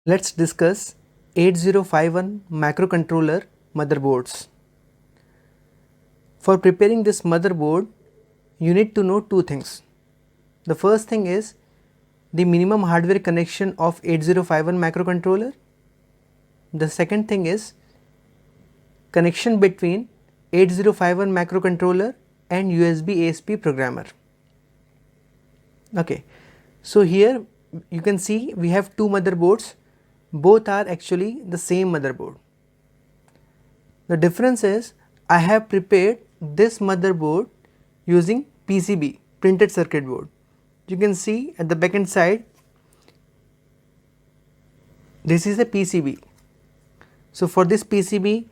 Let's discuss 8051 microcontroller motherboards. For preparing this motherboard, you need to know two things. The first thing is the minimum hardware connection of 8051 microcontroller. The second thing is connection between 8051 microcontroller and USB ASP programmer. Okay, so here you can see we have two motherboards. Both are actually the same motherboard. The difference is I have prepared this motherboard using PCB, printed circuit board. You can see at the back end side this is a PCB. So for this PCB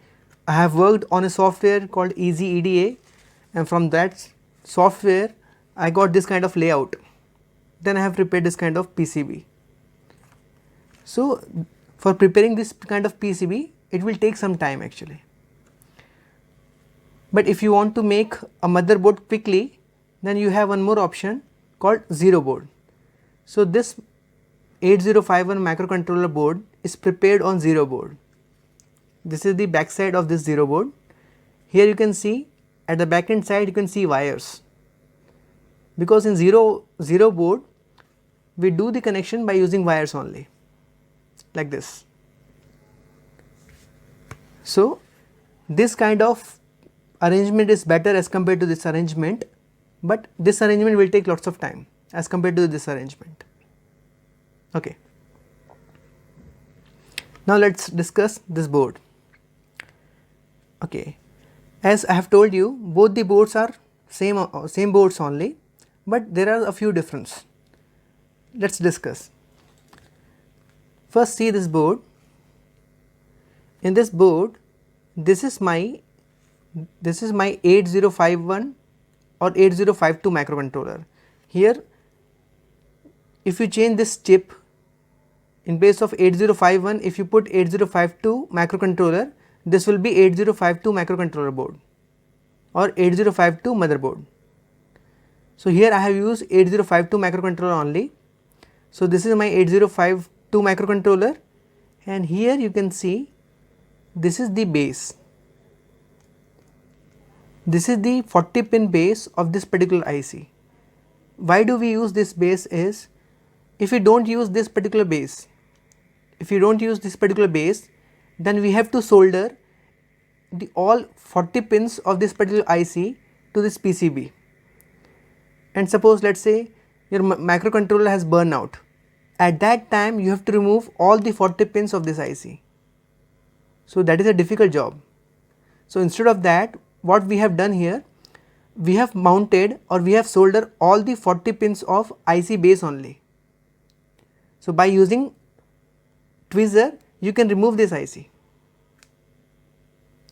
I have worked on a software called Easy EDA, and from that software I got this kind of layout. Then I have prepared this kind of PCB. So for preparing this kind of PCB it will take some time actually. But if you want to make a motherboard quickly, then you have one more option called zero board. So this 8051 microcontroller board is prepared on zero board. This is the back side of this zero board. Here you can see at the back end side you can see wires, because in zero board we do the connection by using wires only, like this. So this kind of arrangement is better as compared to this arrangement, but this arrangement will take lots of time as compared to this arrangement. Okay. Now let's discuss this board. Okay, as I have told you, both the boards are same boards only, but there are a few differences. Let's discuss. First, see this board. In this board, this is my 8051 or 8052 microcontroller. Here, if you change this chip, in place of 8051, if you put 8052 microcontroller, this will be 8052 microcontroller board or 8052 motherboard. So here I have used 8052 microcontroller only. So this is my 8052 microcontroller, and here you can see this is the base. This is the 40 pin base of this particular IC. Why do we use this base is, if we don't use this particular base, then we have to solder all 40 pins of this particular IC to this PCB. And suppose let's say your microcontroller has burned out. At that time you have to remove all the 40 pins of this IC. So that is a difficult job. So instead of that, what we have done here, we have mounted or we have soldered all the 40 pins of IC base only. So by using tweezer you can remove this IC.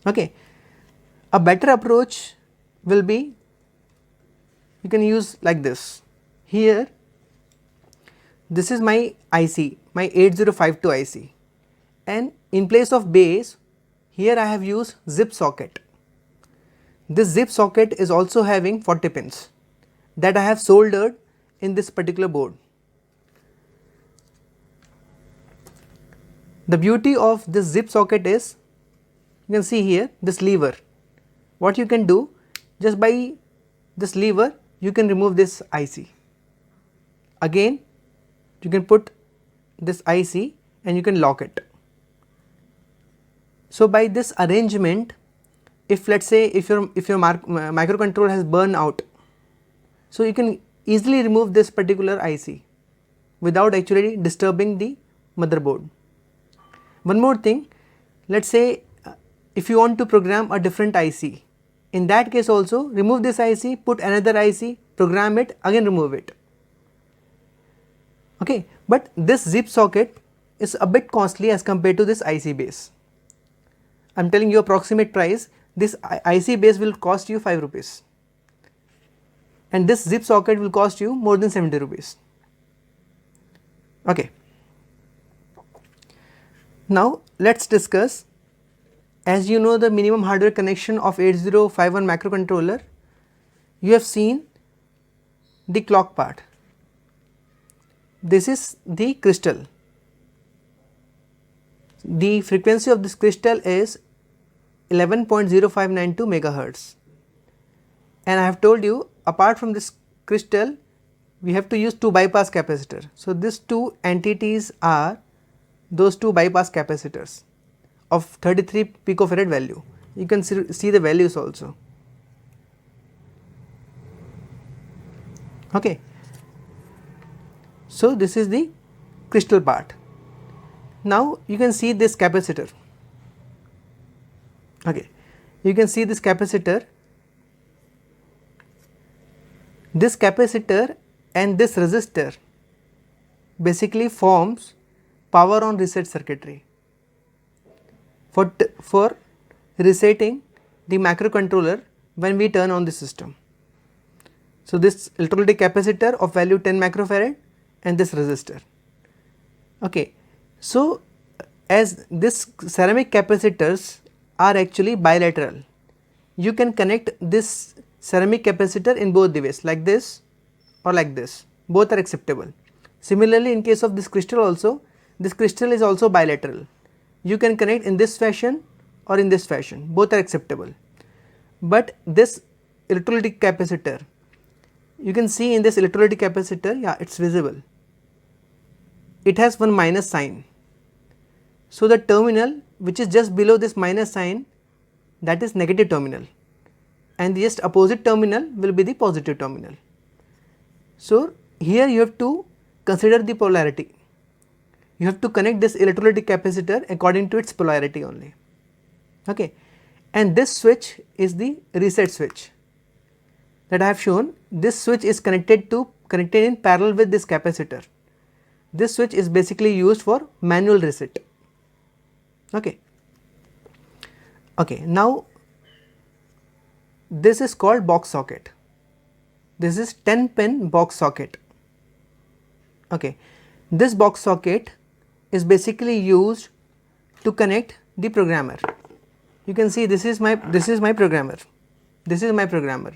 Okay, a better approach will be, you can use like this. Here this is my IC, my 8052 IC, and in place of base here I have used zip socket. This zip socket is also having 40 pins that I have soldered in this particular board. The beauty of this zip socket is, you can see here this lever. What you can do, just by this lever you can remove this IC. Again you can put this IC and you can lock it. So by this arrangement, if let's say if your microcontroller has burned out, so you can easily remove this particular IC without actually disturbing the motherboard. One more thing, let's say if you want to program a different IC, in that case also remove this IC, put another IC, program it, again remove it. Okay, but this zip socket is a bit costly as compared to this IC base. I am telling you approximate price. This IC base will cost you 5 rupees and this zip socket will cost you more than 70 rupees. Okay. Now let's discuss, as you know the minimum hardware connection of 8051 microcontroller, you have seen the clock part. This is the crystal. The frequency of this crystal is 11.0592 megahertz, and I have told you apart from this crystal we have to use two bypass capacitor. So, these two entities are those two bypass capacitors of 33 picofarad value. You can see the values also. Okay. So, this is the crystal part. Now, you can see this capacitor. Okay. You can see this capacitor. This capacitor and this resistor basically forms power on reset circuitry for resetting the microcontroller when we turn on the system. So, this electrolytic capacitor of value 10 microfarad and this resistor. Okay. So, as this ceramic capacitors are actually bilateral, you can connect this ceramic capacitor in both the ways, like this or like this, both are acceptable. Similarly, in case of this crystal also, this crystal is also bilateral. You can connect in this fashion or in this fashion, both are acceptable. But this electrolytic capacitor, you can see in this electrolytic capacitor, yeah, it is visible. It has one minus sign. So, the terminal which is just below this minus sign, that is negative terminal, and the just opposite terminal will be the positive terminal. So, here you have to consider the polarity. You have to connect this electrolytic capacitor according to its polarity only. Okay. And this switch is the reset switch that I have shown. This switch is connected in parallel with this capacitor. This switch is basically used for manual reset. Okay. Okay. Now, this is called box socket. This is 10 pin box socket. Okay. This box socket is basically used to connect the programmer. You can see this is my programmer. This is my programmer.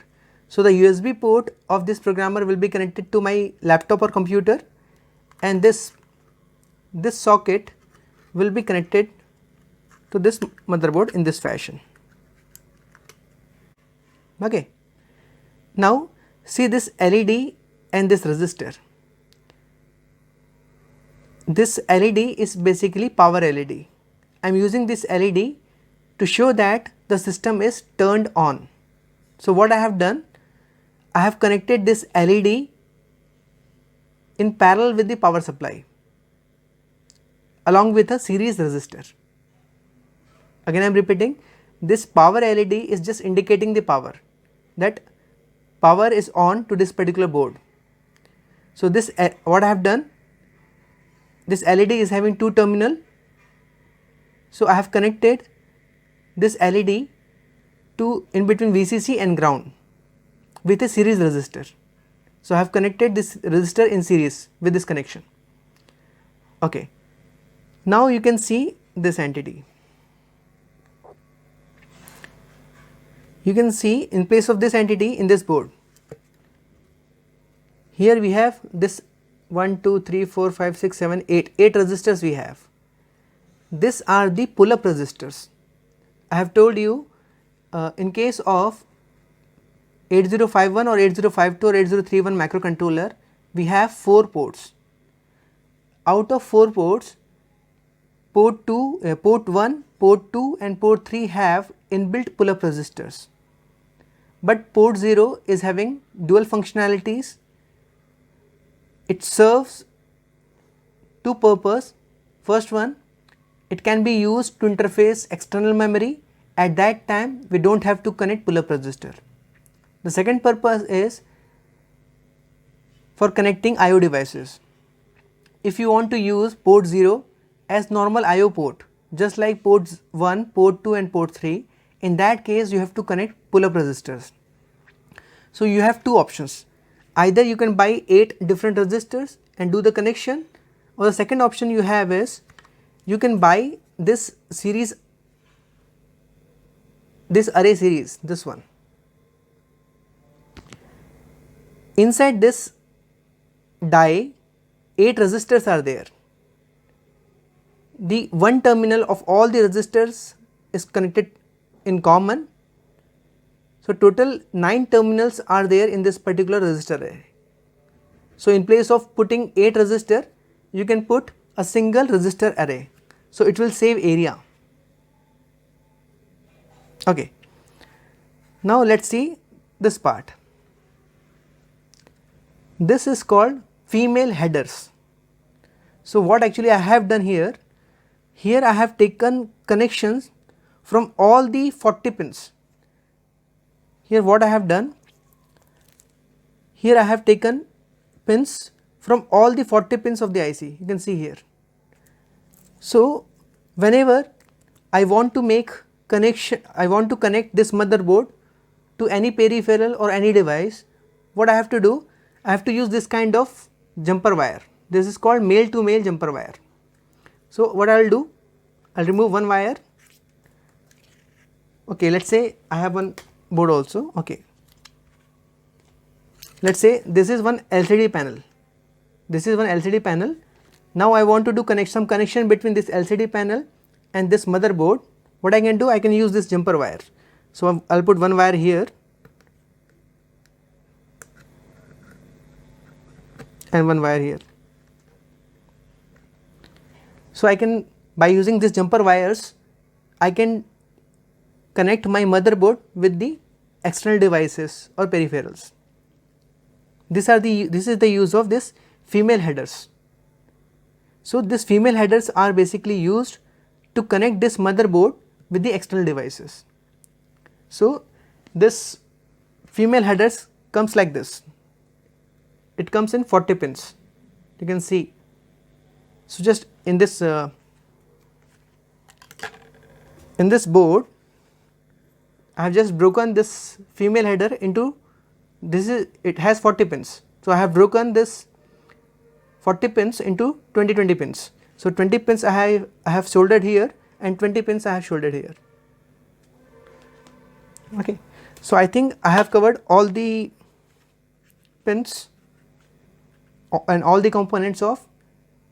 So, the USB port of this programmer will be connected to my laptop or computer, and this socket will be connected to this motherboard in this fashion. Okay. Now, see this LED and this resistor. This LED is basically power LED. I am using this LED to show that the system is turned on. So, what I have done, I have connected this LED in parallel with the power supply along with a series resistor. Again I am repeating, this power LED is just indicating the power, that power is on to this particular board. So, this what I have done, this LED is having two terminal. So, I have connected this LED to in between VCC and ground with a series resistor. So, I have connected this resistor in series with this connection. Okay. Now, you can see this entity. You can see in place of this entity in this board, here we have this 1, 2, 3, 4, 5, 6, 7, 8 resistors we have. These are the pull up resistors. I have told you in case of 8051 or 8052 or 8031 microcontroller, we have 4 ports. Out of 4 ports, port 1, port 2 and port 3 have inbuilt pull up resistors, but port 0 is having dual functionalities. It serves two purposes. First one, it can be used to interface external memory. At that time we do not have to connect pull up resistor. The second purpose is for connecting IO devices. If you want to use port 0 as normal IO port, just like ports 1, port 2 and port 3, in that case you have to connect pull up resistors. So, you have two options, either you can buy 8 different resistors and do the connection, or the second option you have is you can buy this series, this array series, this one. Inside this die 8 resistors are there. the one terminal of all the resistors is connected in common. So total 9 terminals are there in this particular resistor array. So in place of putting 8 resistor, you can put a single resistor array. So it will save area. Okay. Now let's see this part. This is called female headers. So what actually I have done here, I have taken connections from all the 40 pins. Here what I have done, here I have taken pins from all the 40 pins of the IC, you can see here. So whenever I want to make connection, I want to connect this motherboard to any peripheral or any device, what I have to do, I have to use this kind of jumper wire. This is called male to male jumper wire. So what I will do, I will remove one wire. Okay, let us say I have one board also. Okay, let us say this is one LCD panel. This is one LCD panel. Now I want to do some connection between this LCD panel and this motherboard. What I can do, I can use this jumper wire. So I will put one wire here and one wire here. So I can, by using these jumper wires, I can connect my motherboard with the external devices or peripherals. This is the use of this female headers. So these female headers are basically used to connect this motherboard with the external devices. So this female headers comes like this. It comes in 40 pins, you can see. So just in this board, I have just broken this female header into, it has 40 pins. So I have broken this 40 pins into 20 pins. So 20 pins I have soldered here and 20 pins I have soldered here. Okay. So I think I have covered all the pins and all the components of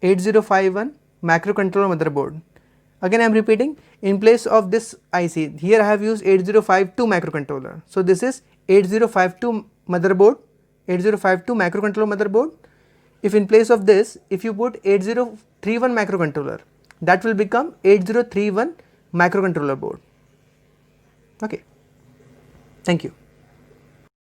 8051 microcontroller motherboard. Again I am repeating, in place of this IC, here I have used 8052 microcontroller. So this is 8052 motherboard, 8052 microcontroller motherboard. If in place of this, if you put 8031 microcontroller, that will become 8031 microcontroller board. Okay. Thank you.